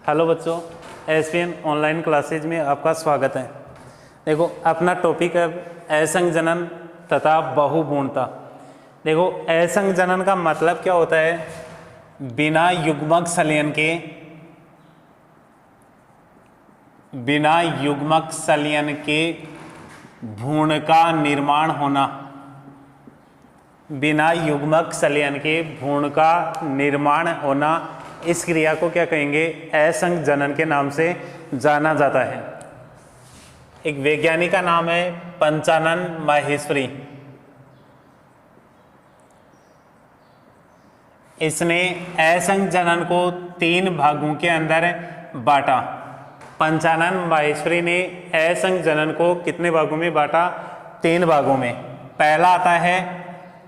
Hello बच्चों, ESPN online classes में आपका स्वागत है। देखो, अपना टॉपिक है असंजनन तथा बहुभ्रूणता। देखो, असंजनन का मतलब क्या होता है? बिना युग्मक संलयन के भ्रूण का निर्माण होना। बिना युग्मक संलयन के भ्रूण का निर्माण होना, इस क्रिया को क्या कहेंगे? असंजनन के नाम से जाना जाता है। एक वैज्ञानिक का नाम है पंचानन माहेश्वरी। इसने असंजनन को 3 भागों के अंदर बांटा। पंचानन माहेश्वरी ने असंजनन को कितने भागों में बांटा? 3 भागों में। पहला आता है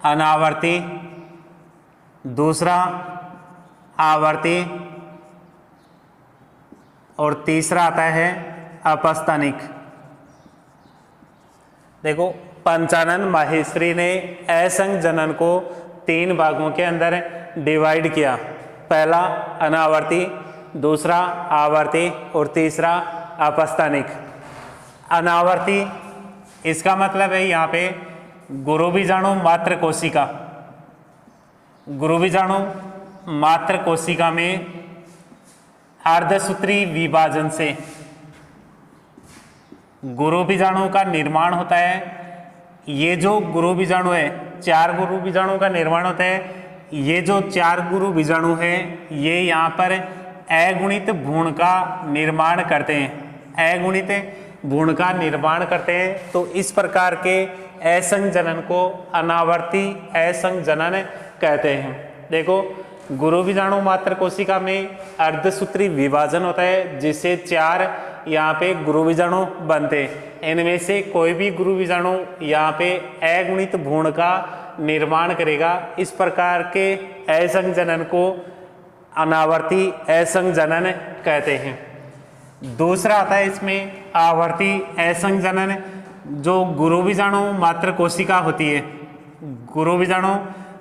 अनावर्ती, दूसरा आवर्ती और तीसरा आता है अपस्थानिक। देखो, पंचानन माहेश्वरी ने असंजनन को 3 भागों के अंदर डिवाइड किया। पहला अनावर्ती, दूसरा आवर्ती और तीसरा अपस्थानिक। अनावर्ती, इसका मतलब है यहाँ पे गुरु बीजाणु मात्र कोशिका। गुरु बीजाणु मात्र कोशिका में अर्धसूत्री विभाजन से गुरु बीजाणु का निर्माण होता है। ये जो गुरु बीजाणु है, 4 गुरु बीजाणु का निर्माण होता है। ये जो 4 गुरु बीजाणु है, ये यहाँ पर अगुणित भ्रूण का निर्माण करते हैं। अगुणित भ्रूण का निर्माण करते हैं। तो इस प्रकार के असंजनन को अनावर्ती असंजनन कहते हैं। देखो, गुरु बीजाणु मात्र कोशिका में अर्धसूत्री विभाजन होता है, जिससे 4 यहाँ पे गुरु बीजाणु बनते हैं। इनमें से कोई भी गुरु बीजाणु यहाँ पे अगुणित भ्रूण का निर्माण करेगा। इस प्रकार के असंजनन को अनावर्ती असंजनन कहते हैं। दूसरा आता है इसमें आवर्ती असंजनन, जो गुरु बीजाणु मात्र कोशिका होती है। गुरु बीजाणु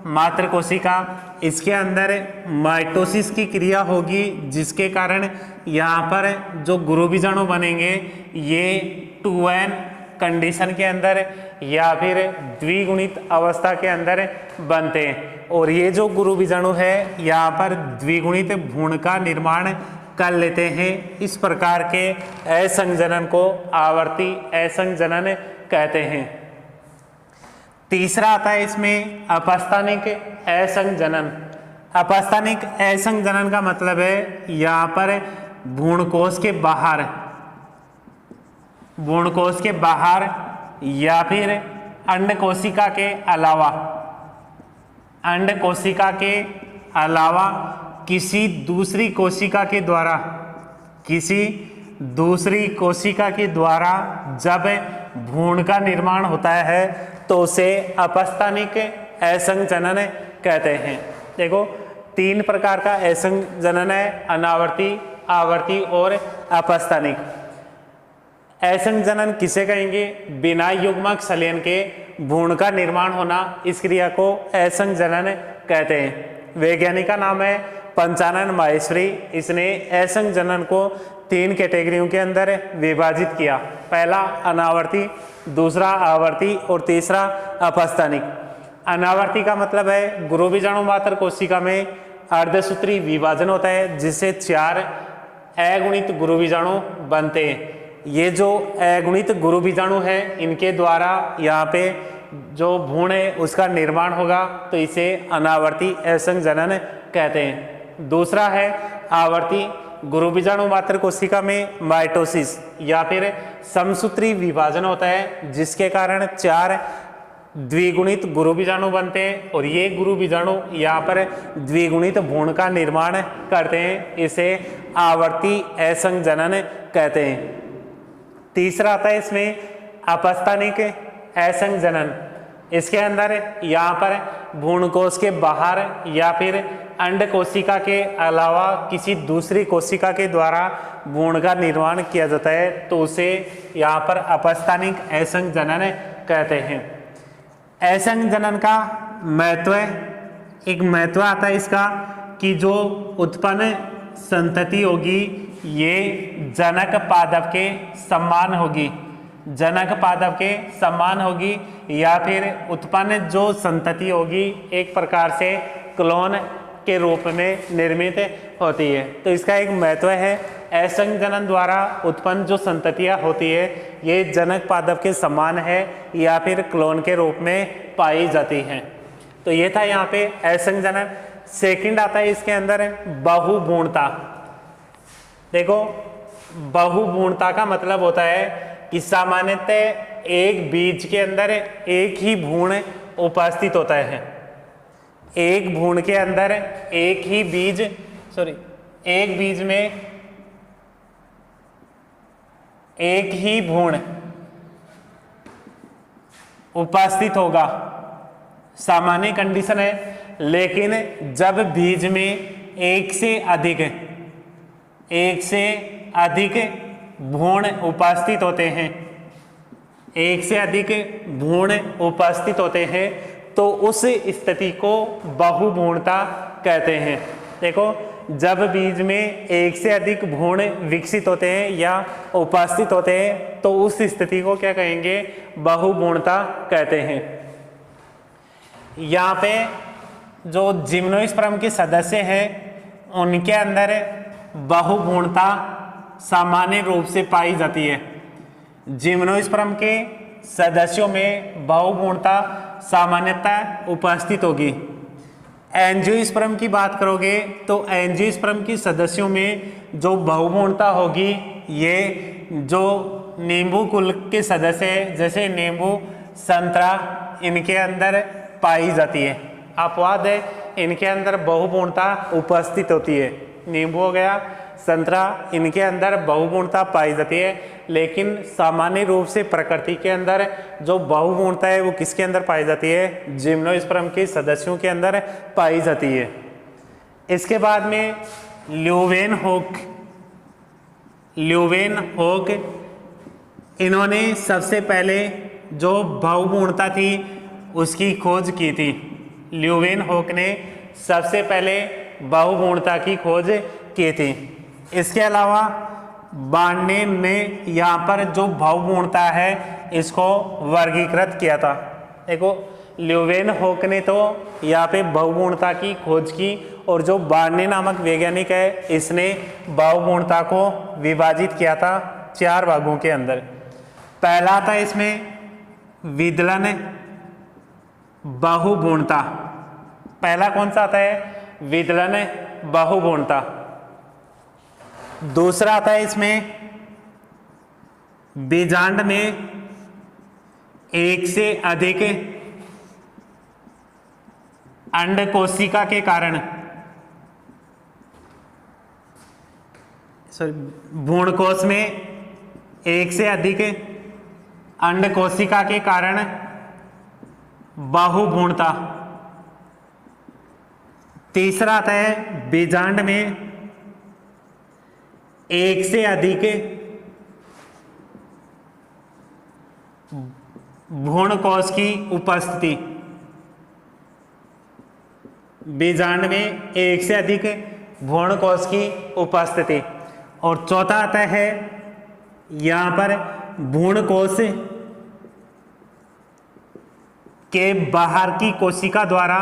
मात्र कोशिका, इसके अंदर माइटोसिस की क्रिया होगी, जिसके कारण यहाँ पर जो गुरु बीजाणु बनेंगे ये 2n कंडीशन के अंदर या फिर द्विगुणित अवस्था के अंदर बनते हैं। और ये जो गुरु बीजाणु है यहाँ पर द्विगुणित भ्रूण का निर्माण कर लेते हैं। इस प्रकार के असंजनन को आवर्ती असंजनन कहते हैं। तीसरा आता है इसमें अपस्थानिक असंजनन। अपस्थानिक असंजनन का मतलब है यहाँ पर भ्रूणकोश के बाहर या फिर अंड कोशिका के अलावा किसी दूसरी कोशिका के द्वारा जब भ्रूण का निर्माण होता है तो उसे अपस्थानिक असंजनन कहते हैं। देखो, 3 प्रकार का असंजनन है, अनावर्ती, आवर्ती और अपस्थानिक। असंजनन किसे कहेंगे? बिना युग्मक संलयन के भ्रूण का निर्माण होना, इस क्रिया को असंजनन कहते हैं। वैज्ञानिक का नाम है पंचानन माहेश्वरी। इसने असंजनन को 3 कैटेगरियों के अंदर विभाजित किया। पहला अनावर्ती, दूसरा आवर्ती और तीसरा अपस्थानिक। अनावर्ती का मतलब है गुरु बीजाणु मात्र कोशिका में अर्धसूत्री विभाजन होता है, जिससे 4 अगुणित गुरु बीजाणु बनते हैं। ये जो अगुणित गुरु बीजाणु है, इनके द्वारा यहाँ पे जो भ्रूण है उसका निर्माण होगा, तो इसे अनावर्ती असंजनन कहते हैं। दूसरा है आवर्ती, गुरु बीजाणु मात्र कोशिका में माइटोसिस या फिर समसूत्री विभाजन होता है, जिसके कारण 4 द्विगुणित गुरु बीजाणु बनते हैं। और ये गुरु बीजाणु यहाँ पर द्विगुणित भ्रूण का निर्माण करते हैं। इसे आवर्ती असंजनन कहते हैं। तीसरा आता है इसमें अपस्थानिक असंजनन। इसके अंदर यहाँ पर भ्रूणकोश के बाहर या फिर अंड कोशिका के अलावा किसी दूसरी कोशिका के द्वारा भ्रूण का निर्माण किया जाता है, तो उसे यहाँ पर अपस्थानिक असंजनन कहते हैं। असंजनन का महत्व, एक महत्व आता है इसका कि जो उत्पन्न संतति होगी ये जनक पादप के समान होगी, जनक पादप के समान होगी, या फिर उत्पन्न जो संतति होगी एक प्रकार से क्लोन के रूप में निर्मित होती है। तो इसका एक महत्व है, असंजनन द्वारा उत्पन्न जो संततियाँ होती है ये जनक पादप के समान है या फिर क्लोन के रूप में पाई जाती हैं। तो ये था यहाँ पे असंजनन। सेकंड आता है इसके अंदर बहुभ्रूणता। देखो बहुभ्रूणता का मतलब होता है कि सामान्यतः एक बीज के अंदर एक ही भ्रूण उपस्थित होता है, एक भ्रूण के अंदर एक बीज में एक ही भ्रूण उपस्थित होगा, सामान्य कंडीशन है। लेकिन जब बीज में एक से अधिक भ्रूण उपस्थित होते हैं, एक से अधिक भ्रूण उपस्थित होते हैं तो उस स्थिति को बहुभ्रूणता कहते हैं। देखो जब बीज में एक से अधिक भ्रूण विकसित होते हैं या उपस्थित होते हैं तो उस स्थिति को क्या कहेंगे, बहुभ्रूणता कहते हैं। यहाँ पे जो जिम्नोस्पर्म के सदस्य हैं उनके अंदर बहुभ्रूणता सामान्य रूप से पाई जाती है। जिम्नोस्पर्म के सदस्यों में बहुभ्रूणता सामान्यतः उपस्थित होगी। एंजियोस्पर्म की बात करोगे तो एंजियोस्पर्म के सदस्यों में जो बहुभ्रूणता होगी ये जो नींबू कुल के सदस्य हैं जैसे नींबू, संतरा, इनके अंदर पाई जाती है। अपवाद है, इनके अंदर बहुभ्रूणता उपस्थित होती है। नींबू हो गया, संतरा, इनके अंदर बहुभ्रूणता पाई जाती है। लेकिन सामान्य रूप से प्रकृति के अंदर जो बहुभ्रूणता है वो किसके अंदर पाई जाती है, जिम्नोस्पर्म के सदस्यों के अंदर पाई जाती है। इसके बाद में ल्यूवेनहोक इन्होंने सबसे पहले जो बहुभ्रूणता थी उसकी खोज की थी। ल्यूवेनहोक ने सबसे पहले बहुभ्रूणता की खोज की थी। इसके अलावा बार्ने ने यहाँ पर जो बहुभ्रूणता है इसको वर्गीकृत किया था। देखो ल्यूवेनहोक ने तो यहाँ पे बहुभ्रूणता की खोज की और जो बार्ने नामक वैज्ञानिक है इसने बहुभ्रूणता को विभाजित किया था 4 भागों के अंदर। पहला था इसमें विदलन बहुभ्रूणता। पहला कौन सा आता है, विदलन बहुभ्रूणता। दूसरा आता है इसमें बीजांड में एक से अधिक अंड कोशिका के कारण, भ्रूणकोश में एक से अधिक अंड कोशिका के कारण बहुभ्रूणता। तीसरा आता है बीजांड में एक से अधिक भ्रूणकोश की उपस्थिति। बीजांड में एक से अधिक भ्रूणकोश की उपस्थिति। और चौथा आता है यहां पर भ्रूणकोश के बाहर की कोशिका द्वारा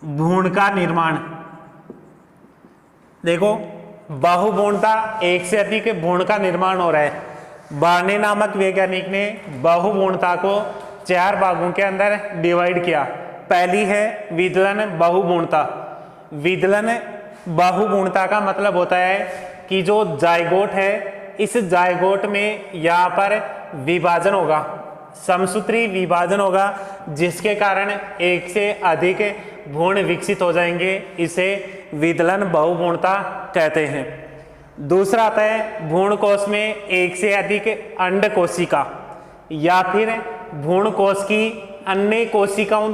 भ्रूण का निर्माण। देखो बहुभ्रूणता, एक से अधिक भ्रूण का निर्माण हो रहा है। बार्ने नामक वैज्ञानिक ने बहुभ्रूणता को 4 भागों के अंदर डिवाइड किया। पहली है विदलन बहुभ्रूणता। विदलन बहुभ्रूणता का मतलब होता है कि जो जायगोट है इस जायगोट में यहाँ पर विभाजन होगा, समसूत्री विभाजन होगा, जिसके कारण एक से अधिक भ्रूण विकसित हो जाएंगे। इसे विदलन बहुभ्रूणता कहते हैं। दूसरा आता है भ्रूणकोश में एक से अधिक अंड कोशिका या फिर भ्रूणकोश की अन्य कोशिकाओं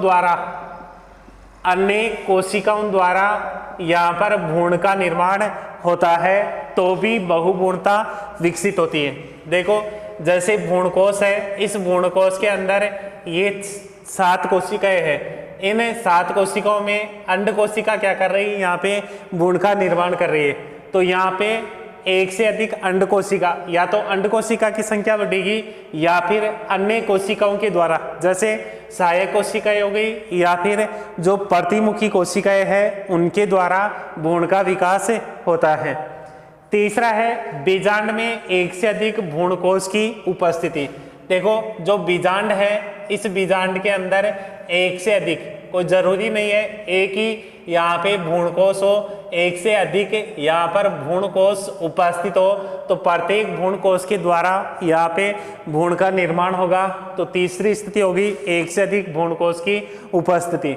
द्वारा यहाँ पर भ्रूण का निर्माण होता है तो भी बहुभ्रूणता विकसित होती है। देखो जैसे भ्रूणकोश है, इस भ्रूणकोश के अंदर ये 7 कोशिकाएं हैं, इन 7 कोशिकाओं में अंड कोशिका क्या कर रही है, यहाँ पे भ्रूण का निर्माण कर रही है। तो यहाँ पे एक से अधिक अंड कोशिका, या तो अंड कोशिका की संख्या बढ़ेगी या फिर अन्य कोशिकाओं के द्वारा, जैसे सहायक कोशिकाएं हो गई या फिर जो प्रतिमुखी कोशिकाएं हैं उनके द्वारा भ्रूण का विकास होता है। तीसरा है बीजांड में एक से अधिक भ्रूण कोश की उपस्थिति। देखो जो बीजांड है, इस बीजांड के अंदर एक से अधिक, कोई जरूरी नहीं है एक ही यहाँ पे भ्रूण कोश हो, एक से अधिक यहाँ पर भ्रूण कोश उपस्थित हो, तो प्रत्येक भ्रूण कोश के द्वारा यहाँ पे भ्रूण का निर्माण होगा। तो तीसरी स्थिति होगी एक से अधिक भ्रूण कोश की उपस्थिति।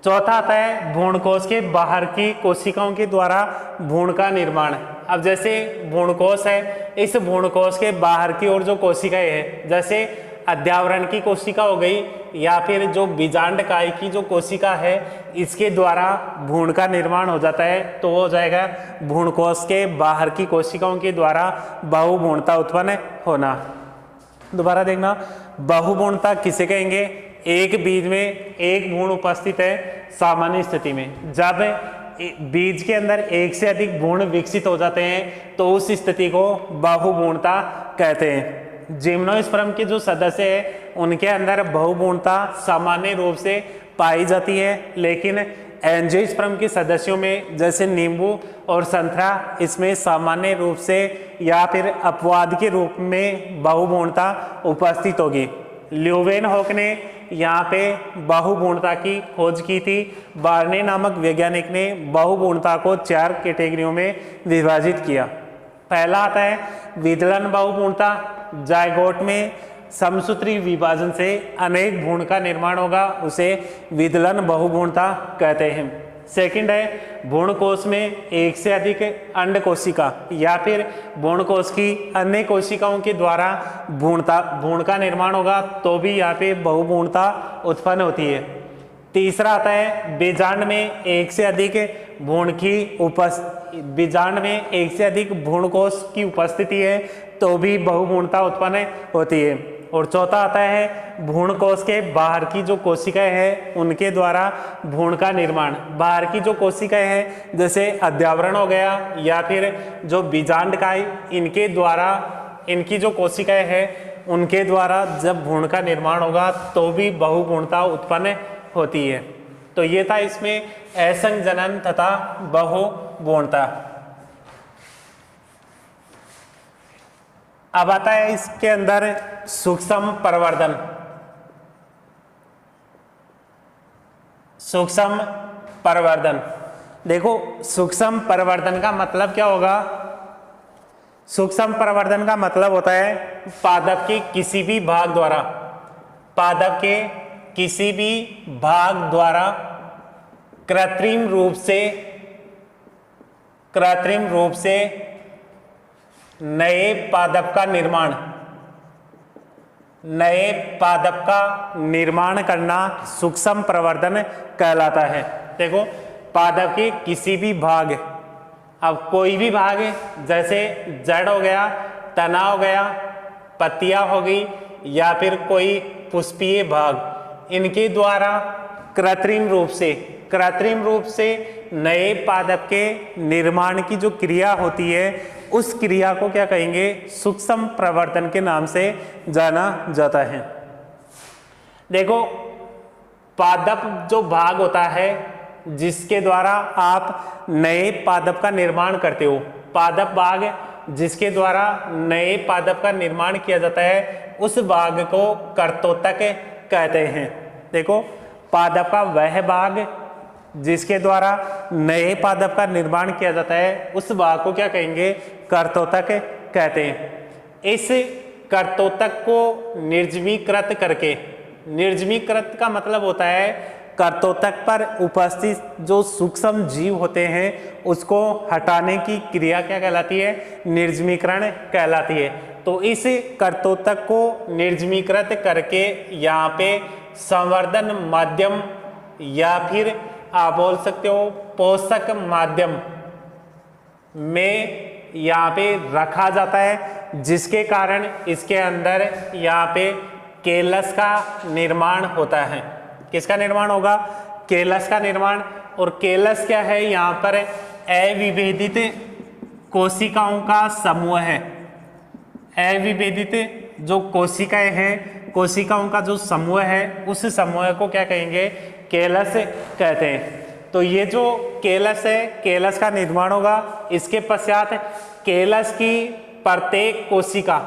चौथा आता है भ्रूण कोश के बाहर की कोशिकाओं के द्वारा भ्रूण का निर्माण। अब जैसे भ्रूण कोश है, इस भ्रूण कोश के बाहर की ओर जो कोशिकाएं हैं, जैसे अध्यावरण की कोशिका हो गई या फिर जो बीजांडकाय की जो कोशिका है, इसके द्वारा भ्रूण का निर्माण हो जाता है। तो वो हो जाएगा भ्रूण कोश के बाहर की कोशिकाओं के द्वारा बहुभ्रूणता उत्पन्न होना। दोबारा देखना, बहुभ्रूणता किसे कहेंगे? एक बीज में एक भ्रूण उपस्थित है सामान्य स्थिति में। जब बीज के अंदर एक से अधिक भ्रूण विकसित हो जाते हैं तो उस स्थिति को बहुभ्रूणता कहते हैं। जिम्नोस्पर्म के जो सदस्य हैं उनके अंदर बहुभ्रूणता सामान्य रूप से पाई जाती है, लेकिन एंजियोस्पर्म के सदस्यों में जैसे नींबू और संतरा, इसमें सामान्य रूप से या फिर अपवाद के रूप में बहुभ्रूणता उपस्थित होगी। ल्यूवेनहॉक ने यहाँ पे बहुभ्रूणता की खोज की थी। बार्ने नामक वैज्ञानिक ने बहुभ्रूणता को 4 कैटेगरियों में विभाजित किया। पहला आता है विदलन बहुभ्रूणता। जायगोट में समसूत्री विभाजन से अनेक भ्रूण का निर्माण होगा, उसे विदलन बहुभ्रूणता कहते हैं। सेकंड है भ्रूण कोश में एक से अधिक अंड कोशिका या फिर भ्रूण कोश की अन्य कोशिकाओं के द्वारा भ्रूण का निर्माण होगा, तो भी यहाँ पे बहुभ्रूणता उत्पन्न होती है। तीसरा आता है बीजांड में एक से अधिक भ्रूण की बीजांड में एक से अधिक भ्रूण कोश की उपस्थिति है, तो भी बहुभ्रूणता उत्पन्न होती है। और चौथा आता है भ्रूण कोश के बाहर की जो कोशिकाएं हैं उनके द्वारा भ्रूण का निर्माण। बाहर की जो कोशिकाएं हैं जैसे अध्यावरण हो गया या फिर जो बीजांडकाय, इनके द्वारा, इनकी जो कोशिकाएं हैं उनके द्वारा जब भ्रूण का निर्माण होगा तो भी बहुभ्रूणता उत्पन्न होती है। तो ये था इसमें असंजनन तथा बहुभ्रूणता। अब आता है इसके अंदर सूक्ष्म प्रवर्धन। सूक्ष्म प्रवर्धन, देखो सूक्ष्म प्रवर्धन का मतलब क्या होगा? सूक्ष्म प्रवर्धन का मतलब होता है पादप के किसी भी भाग द्वारा, पादप के किसी भी भाग द्वारा कृत्रिम रूप से नए पादप का निर्माण करना सूक्ष्म प्रवर्धन कहलाता है। देखो पादप के किसी भी भाग, अब कोई भी भाग जैसे जड़ हो गया, तना हो गया, पत्तियां हो गई या फिर कोई पुष्पीय भाग, इनके द्वारा कृत्रिम रूप से नए पादप के निर्माण की जो क्रिया होती है उस क्रिया को क्या कहेंगे? सूक्ष्म प्रवर्धन के नाम से जाना जाता है। देखो पादप जो भाग होता है जिसके द्वारा आप नए पादप का निर्माण करते हो, पादप भाग जिसके द्वारा नए पादप का निर्माण किया जाता है उस भाग को कर्तोतक कहते हैं। देखो पादप का वह भाग जिसके द्वारा नए पादप का निर्माण किया जाता है उस भाग को क्या कहेंगे? कर्तोतक कहते हैं। इस कर्तोतक को निर्जमीकृत करके, निर्जमीकृत का मतलब होता है कर्तोतक पर उपस्थित जो सूक्ष्म जीव होते हैं उसको हटाने की क्रिया क्या कहलाती है? निर्जमीकरण कहलाती है। तो इस कर्तोतक को निर्जमीकृत करके यहाँ पे संवर्धन माध्यम या फिर आप बोल सकते हो पोषक माध्यम में यहाँ पे रखा जाता है, जिसके कारण इसके अंदर यहाँ पे केलस का निर्माण होता है। किसका निर्माण होगा? केलस का निर्माण। और केलस क्या है? यहाँ पर अविभेदित कोशिकाओं का समूह है। अविभेदित जो कोशिकाएं हैं, कोशिकाओं का जो समूह है, उस समूह को क्या कहेंगे? केलस कहते हैं। तो ये जो केलस है, केलस का निर्माण होगा। इसके पश्चात केलस की प्रत्येक कोशिका,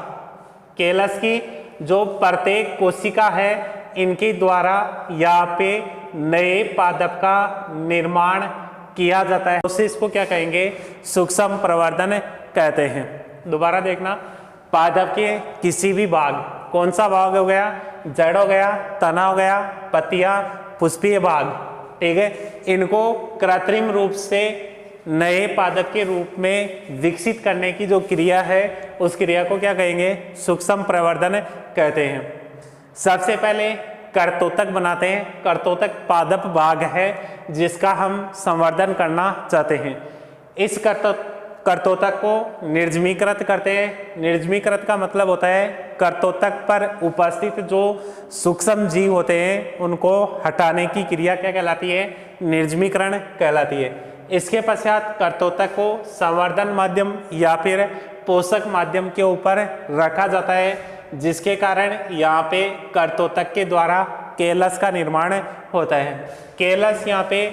केलस की जो प्रत्येक कोशिका है, इनके द्वारा यहाँ पे नए पादप का निर्माण किया जाता है। उससे इसको क्या कहेंगे? सूक्ष्म प्रवर्धन कहते हैं। दोबारा देखना, पादप के किसी भी भाग, कौन सा भाग हो गया? जड़ हो गया, तना हो गया, पत्तियां, पुष्पीय भाग, ठीक है, इनको कृत्रिम रूप से नए पादप के रूप में विकसित करने की जो क्रिया है, उस क्रिया को क्या कहेंगे? सूक्ष्म प्रवर्धन कहते हैं। सबसे पहले कर्तोतक बनाते हैं। कर्तोतक पादप भाग है जिसका हम संवर्धन करना चाहते हैं। इस कर्तोतक को निर्जमीकृत करते हैं। निर्जमीकृत का मतलब होता है कर्तोतक पर उपस्थित जो सूक्ष्म जीव होते हैं उनको हटाने की क्रिया क्या कहलाती है? निर्जमीकरण कहलाती है। इसके पश्चात कर्तोतक को संवर्धन माध्यम या फिर पोषक माध्यम के ऊपर रखा जाता है, जिसके कारण यहाँ पे कर्तोतक के द्वारा केलस का निर्माण होता है। केलस यहाँ पे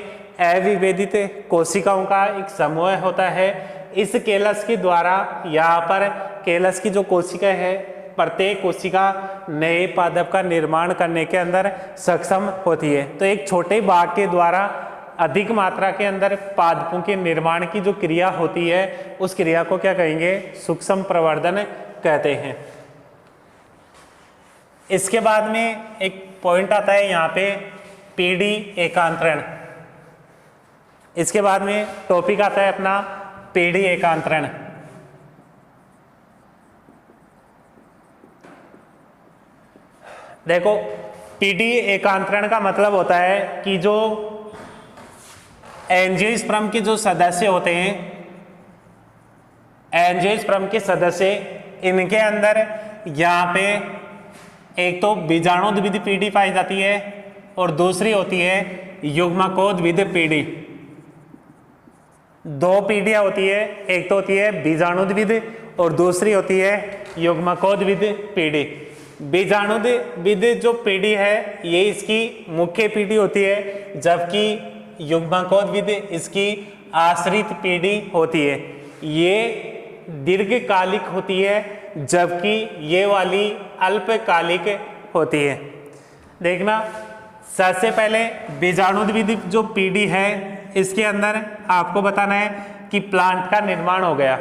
अविभेदित कोशिकाओं का एक समूह होता है। इस केलस के द्वारा यहाँ पर केलस की जो कोशिका है, प्रत्येक कोशिका नए पादप का निर्माण करने के अंदर सक्षम होती है। तो एक छोटे भाग के द्वारा अधिक मात्रा के अंदर पादपों के निर्माण की जो क्रिया होती है, उस क्रिया को क्या कहेंगे? सूक्ष्म प्रवर्धन कहते हैं। इसके बाद में एक पॉइंट आता है यहाँ पे, पीढ़ी एकांतरण। इसके बाद में टॉपिक आता है अपना पीढ़ी एकांतरण। देखो, पीढ़ी एकांतरण का मतलब होता है कि जो एंजियोस्पर्म के जो सदस्य होते हैं, एंजियोस्पर्म के सदस्य, इनके अंदर यहाँ पे एक तो बीजाणुद्विध पीढ़ी पाई जाती है और दूसरी होती है युग्मकोद्विध पीढ़ी। दो पीढ़ियां होती है, एक तो होती है बीजाणुद्विध और दूसरी होती है युग्मकोद्विध पीढ़ी। बीजाणुद्विध जो पीढ़ी है ये इसकी मुख्य पीढ़ी होती है, जबकि युग्मकोद्विध इसकी आश्रित पीढ़ी होती है। ये दीर्घकालिक होती है, जबकि ये वाली अल्पकालिक होती है। देखना, सबसे पहले बीजाणुद्विध जो पीढ़ी है, इसके अंदर आपको बताना है कि प्लांट का निर्माण हो गया,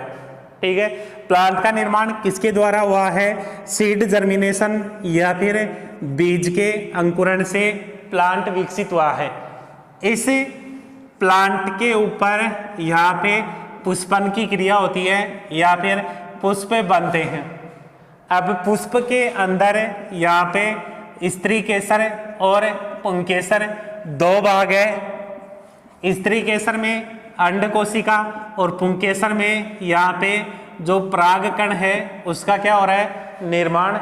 ठीक है। प्लांट का निर्माण किसके द्वारा हुआ है? सीड जर्मिनेशन या फिर बीज के अंकुरण से प्लांट विकसित हुआ है। इस प्लांट के ऊपर यहाँ पे पुष्पन की क्रिया होती है या फिर पुष्प बनते हैं। अब पुष्प के अंदर यहाँ पे स्त्री केसर और पुंकेसर दो भाग है। स्त्री केसर में अंड कोशिका और पुंकेसर में यहाँ पे जो परागकण है उसका क्या हो रहा है? निर्माण।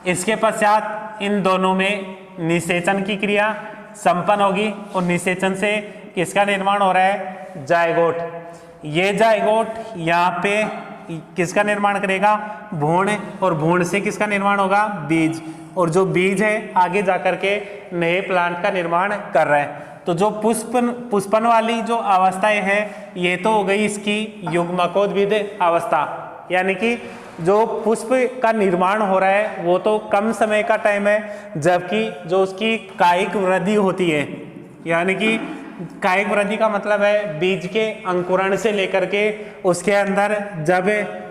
इसके पश्चात इन दोनों में निषेचन की क्रिया संपन्न होगी और निषेचन से किसका निर्माण हो रहा है? जायगोट। ये जायगोट यहाँ पे किसका निर्माण करेगा? भ्रूण। और भ्रूण से किसका निर्माण होगा? बीज। और जो बीज है आगे जाकर के नए प्लांट का निर्माण कर रहा है। तो जो पुष्पन वाली जो अवस्थाएं है, ये तो हो गई इसकी युग्मकोद्विध अवस्था, यानी कि जो पुष्प का निर्माण हो रहा है वो तो कम समय का टाइम है, जबकि जो उसकी कायिक वृद्धि होती है, यानी कि कायिक वृद्धि का मतलब है बीज के अंकुरण से लेकर के उसके अंदर जब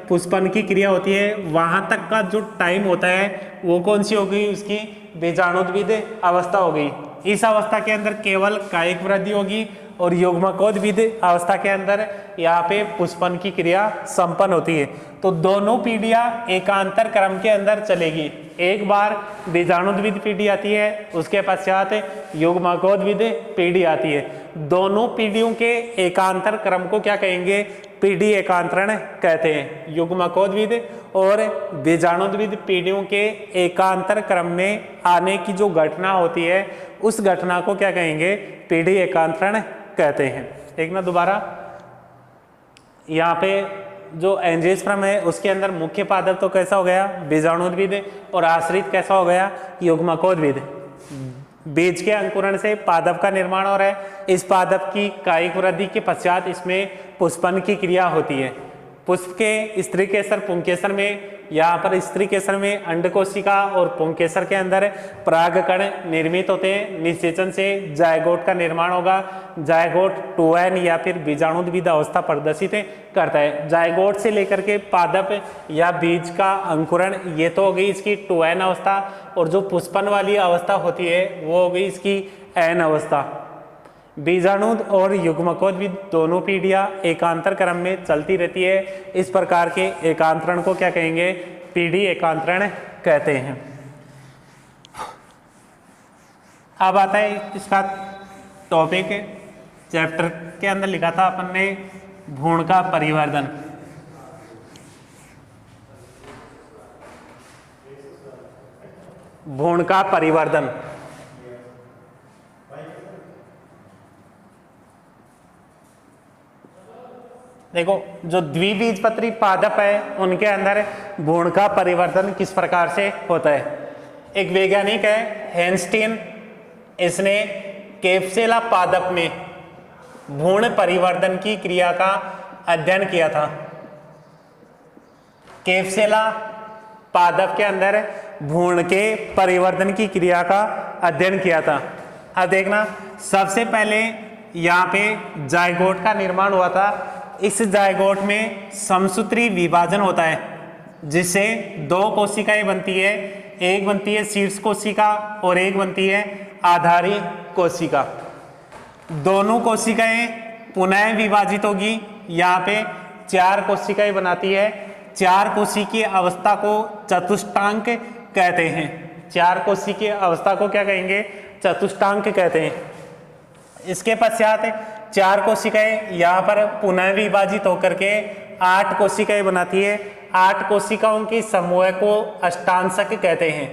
पुष्पन की क्रिया होती है वहां तक का जो टाइम होता है वो कौन सी हो गई? उसकी बीजाणुद्विध अवस्था हो गई। इस अवस्था के अंदर केवल कायिक वृद्धि होगी और युग्मकोद्विध अवस्था के अंदर यहाँ पे पुष्पन की क्रिया संपन्न होती है। तो दोनों पीढ़ियां एकांतर क्रम के अंदर चलेगी। एक बार बीजाणुद्विध पीढ़ी आती है, उसके पश्चात युग्मकोद्विध पीढ़ी आती है। दोनों पीढ़ियों के एकांतर क्रम को क्या कहेंगे? पीढ़ी एकांतरण कहते हैं। युग्मकोद्भिद और बीजाणुद्भिद पीढ़ियों के एकांतर क्रम में आने की जो घटना होती है उस घटना को क्या कहेंगे? पीढ़ी एकांतरण कहते हैं। एक ना दोबारा, यहाँ पे जो एंजियोस्पर्म है उसके अंदर मुख्य पादप तो कैसा हो गया? बीजाणुद्भिद, और आश्रित कैसा हो गया? युग्मकोद्भिद। बीज के अंकुरण से पादप का निर्माण हो रहा है। इस पादप की कायिक वृद्धि के पश्चात इसमें पुष्पन की क्रिया होती है। पुष्प के स्त्री केसर पुंकेसर में, यहाँ पर स्त्री केसर में अंडकोशिका और पुंकेसर के अंदर परागकण निर्मित होते हैं। निषेचन से जायगोट का निर्माण होगा। जायगोट 2n या फिर बीजाणुद्भिद अवस्था प्रदर्शित करता है। जायगोट से लेकर के पादप या बीज का अंकुरण, ये तो हो गई इसकी 2n अवस्था, और जो पुष्पन वाली अवस्था होती है वो हो गई इसकी n अवस्था। बीजाणुद और युग्मकोद्भिद दोनों पीढ़ियां एकांतर क्रम में चलती रहती है। इस प्रकार के एकांतरण को क्या कहेंगे? पीढ़ी एकांतरण कहते हैं। अब आता है इसका टॉपिक, चैप्टर के अंदर लिखा था अपन ने भ्रूण का परिवर्धन। भ्रूण का परिवर्धन, देखो जो द्विबीजपत्री पादप है उनके अंदर भ्रूण का परिवर्तन किस प्रकार से होता है। एक वैज्ञानिक है हेनस्टीन, इसने कैप्सुला पादप में भ्रूण परिवर्तन की क्रिया का अध्ययन किया था। कैप्सुला पादप के अंदर भ्रूण के परिवर्तन की क्रिया का अध्ययन किया था। अब देखना, सबसे पहले यहाँ पे जायगोट का निर्माण हुआ था। इस जायगोट में समसूत्री विभाजन होता है जिससे दो कोशिकाएं बनती है। एक बनती है शीर्ष कोशिका और एक बनती है आधारी कोशिका। दोनों कोशिकाएं पुनः विभाजित होगी। यहाँ पे 4 कोशिकाएं बनाती है। 4 कोशिकीय अवस्था को चतुष्टांक कहते हैं। 4 कोशिकीय अवस्था को क्या कहेंगे? चतुष्टांक कहते हैं। इसके पश्चात 4 कोशिकाएं यहाँ पर पुनः विभाजित होकर के 8 कोशिकाएं बनाती है। 8 कोशिकाओं की समूह को अष्टांशक कहते हैं।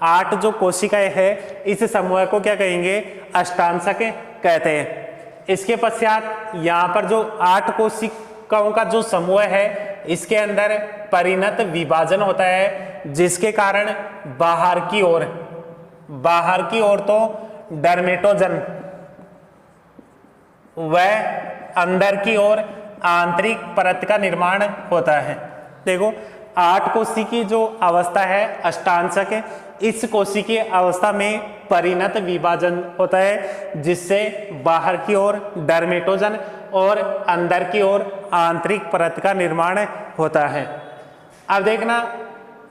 8 जो कोशिकाएं हैं इस समूह को क्या कहेंगे? अष्टांशक कहते हैं। इसके पश्चात यहाँ पर जो 8 कोशिकाओं का जो समूह है इसके अंदर परिणत विभाजन होता है, जिसके कारण बाहर की ओर तो डर्मेटोजन वह अंदर की ओर आंतरिक परत का निर्माण होता है। देखो 8 कोशिकीय जो अवस्था है अष्टांशक है। इस कोशिकीय अवस्था में परिणत विभाजन होता है जिससे बाहर की ओर डर्मेटोजन और अंदर की ओर आंतरिक परत का निर्माण होता है। अब देखना,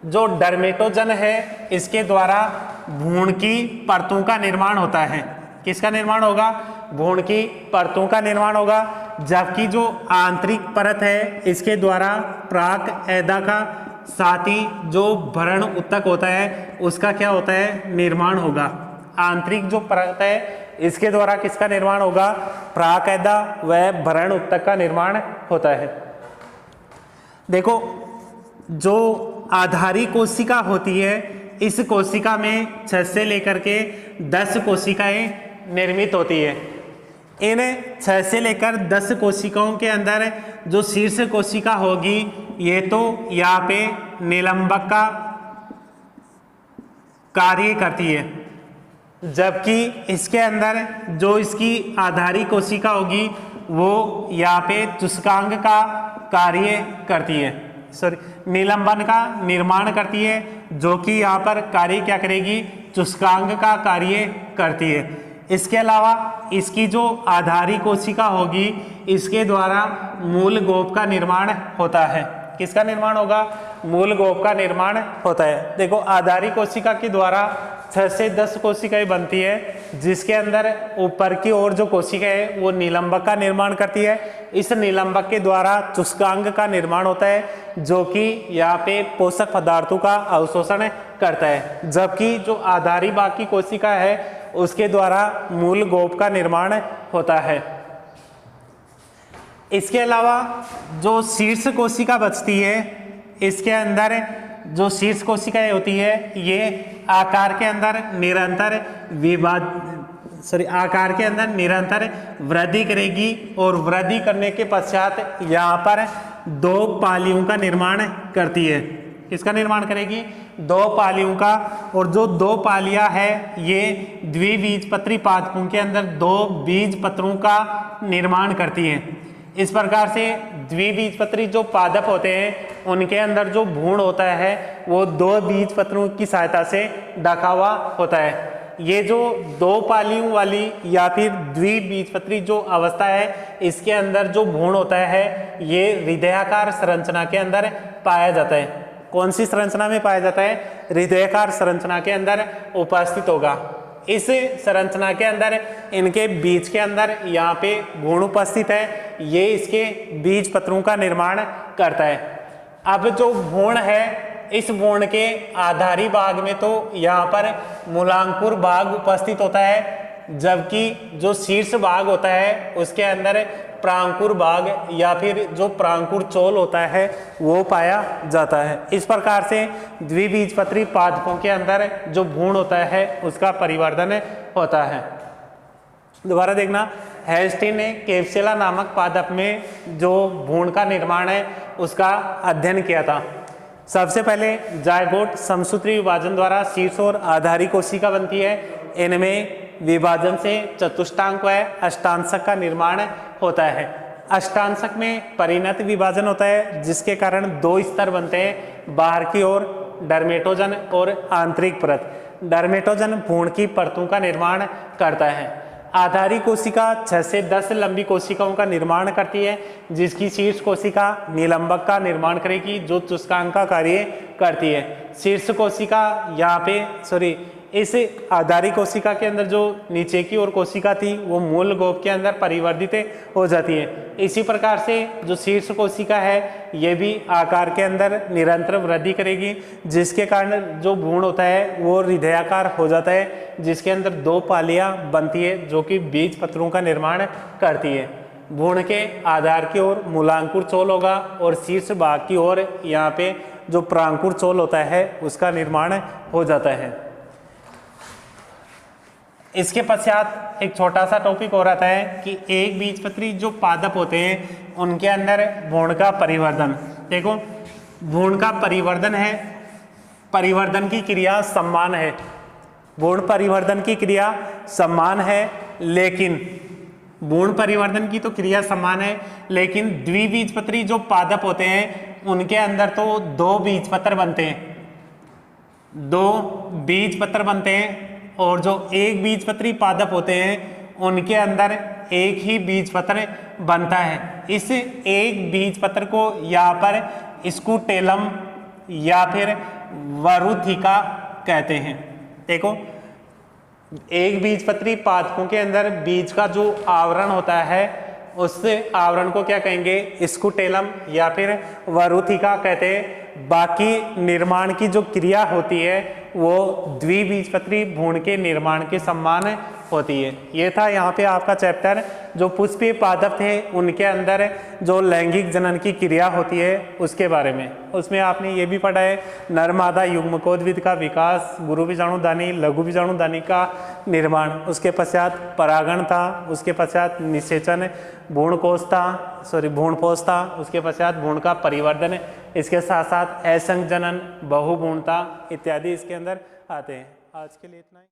जो डर्मेटोजन है इसके द्वारा भ्रूण की परतों का निर्माण होता है। किसका निर्माण होगा? भ्रूण की परतों का निर्माण होगा। जबकि जो आंतरिक परत है इसके द्वारा प्राक ऐदा का, साथ ही जो भरण ऊतक होता है उसका क्या होता है? निर्माण होगा। आंतरिक जो परत है इसके द्वारा किसका निर्माण होगा? प्राक ऐदा व भरण ऊतक का निर्माण होता है। देखो जो आधारी कोशिका होती है इस कोशिका में 6 से लेकर के 10 कोशिकाएं निर्मित होती है। इन 6 से लेकर 10 कोशिकाओं के अंदर जो शीर्ष कोशिका होगी ये तो यहाँ पे निलंबक का कार्य करती है, जबकि इसके अंदर जो इसकी आधारी कोशिका होगी वो यहाँ पे चुस्कांग का कार्य करती है, निलंबन का निर्माण करती है, जो कि यहाँ पर कार्य क्या करेगी? चुस्कांग का कार्य करती है। इसके अलावा इसकी जो आधारी कोशिका होगी इसके द्वारा मूल गोप का निर्माण होता है। किसका निर्माण होगा? मूल गोप का निर्माण होता है। देखो आधारी कोशिका के द्वारा 6 से 10 कोशिकाएं बनती है, जिसके अंदर ऊपर की ओर जो कोशिका है वो निलंबक का निर्माण करती है। इस निलंबक के द्वारा चुस्कांग का निर्माण होता है, जो कि यहाँ पे पोषक पदार्थों का अवशोषण करता है। जबकि जो आधारी बाकी कोशिका है उसके द्वारा मूल गोप का निर्माण होता है। इसके अलावा इसकी जो आधारी कोशिका होगी इसके द्वारा मूल गोप का निर्माण होता है। जो कि इसके अंदर ऊपर की ओर जो कोशिका है वो निलंबक का निर्माण करती है। इस निलंबक के द्वारा चुस्कांग का निर्माण होता है, जो कि यहाँ पे पोषक पदार्थों का अवशोषण करता है। जबकि जो आधारी बाकी कोशिका है उसके द्वारा मूल गोप का निर्माण होता है। इसके अलावा जो शीर्ष कोशिका बचती है, इसके अंदर जो शीर्ष कोशिकाएं होती है ये आकार के अंदर निरंतर वृद्धि करेगी और वृद्धि करने के पश्चात यहाँ पर 2 पालियों का निर्माण करती है। किसका निर्माण करेगी? 2 पालियों का। और जो 2 पालियां है ये द्विबीजपत्री पादपों के अंदर 2 बीज पत्रों का निर्माण करती है। इस प्रकार से द्विबीजपत्री जो पादप होते हैं उनके अंदर जो भ्रूण होता है वो 2 बीज पत्रों की सहायता से ढका हुआ होता है। ये जो 2 पालियों वाली या फिर द्विबीजपत्री जो अवस्था है इसके अंदर जो भ्रूण होता है ये हृदयाकार संरचना के अंदर पाया जाता है। कौन सी संरचना में पाया जाता है? हृदयाकार संरचना के अंदर उपस्थित होगा। इस संरचना के अंदर इनके बीज के अंदर यहाँ पे भ्रूण उपस्थित है, ये इसके बीज पत्रों का निर्माण करता है। अब जो भ्रूण है इस भ्रूण के आधारी भाग में तो यहाँ पर मूलांकुर भाग उपस्थित होता है, जबकि जो शीर्ष भाग होता है उसके अंदर प्रांकुर भाग या फिर जो प्रांकुर चोल होता है वो पाया जाता है। इस प्रकार से द्विबीजपत्री पादपों के अंदर जो भ्रूण होता है उसका परिवर्धन होता है। दोबारा देखना, हेस्टी ने कैप्सुला नामक पादप में जो भ्रूण का निर्माण है उसका अध्ययन किया था। सबसे पहले जायगोट समसूत्री विभाजन द्वारा शीर्ष और आधारी कोशिका बनती है। इनमें विभाजन से चतुष्टांक व अष्टांशक का निर्माण होता है। अष्टांशक में परिणत विभाजन होता है जिसके कारण 2 स्तर बनते हैं, बाहर की ओर डर्मेटोजन और आंतरिक परत। डर्मेटोजन भ्रूण की परतों का निर्माण करता है। आधारी कोशिका 6 से 10 लंबी कोशिकाओं का निर्माण करती है, जिसकी शीर्ष कोशिका निलंबक का निर्माण करेगी जो चुस्कांक का कार्य करती है। शीर्ष कोशिका यहाँ पे इस आधारी कोशिका के अंदर जो नीचे की ओर कोशिका थी वो मूल गोप के अंदर परिवर्तित हो जाती है। इसी प्रकार से जो शीर्ष कोशिका है ये भी आकार के अंदर निरंतर वृद्धि करेगी, जिसके कारण जो भ्रूण होता है वो हृदयाकार हो जाता है, जिसके अंदर 2 पालियां बनती है जो कि बीज पत्रों का निर्माण करती है। भ्रूण के आधार की ओर मूलांकुर चोल होगा और शीर्ष भाग की ओर यहाँ पे जो प्रांकुर चोल होता है उसका निर्माण हो जाता है। इसके पश्चात एक छोटा सा टॉपिक हो रहा है कि एक बीजपत्री जो पादप होते हैं उनके अंदर भ्रूण का परिवर्धन। देखो, भ्रूण का परिवर्धन है, परिवर्धन की क्रिया समान है, भ्रूण परिवर्धन की क्रिया समान है, लेकिन भ्रूण परिवर्धन की तो क्रिया समान है, लेकिन द्विबीजपत्री जो पादप होते हैं उनके अंदर तो 2 बीजपत्र बनते हैं, 2 बीजपत्र बनते हैं, और जो एक बीजपत्री पादप होते हैं उनके अंदर एक ही बीजपत्र बनता है। इस एक बीजपत्र को यहाँ पर स्कूटेलम या फिर वरुथिका कहते हैं। देखो, एक बीजपत्री पादपों के अंदर बीज का जो आवरण होता है उस आवरण को क्या कहेंगे? स्कूटेलम या फिर वरुथिका कहते हैं। बाकी निर्माण की जो क्रिया होती है वो द्विबीजपत्री भ्रूण के निर्माण के समान होती है। ये था यहाँ पे आपका चैप्टर। जो पुष्पीय पादप थे उनके अंदर जो लैंगिक जनन की क्रिया होती है उसके बारे में। उसमें आपने ये भी पढ़ा है नर मादा युग्मकोद्भिद का विकास, गुरु बीजाणुदानी, लघु बीजाणुदानी का निर्माण, उसके पश्चात परागण था, उसके पश्चात निषेचन, भ्रूणकोश था, उसके पश्चात भ्रूण का परिवर्धन, इसके साथ साथ असंग जनन, बहुभ्रूणता इत्यादि इसके अंदर आते हैं। आज के लिए इतना ही।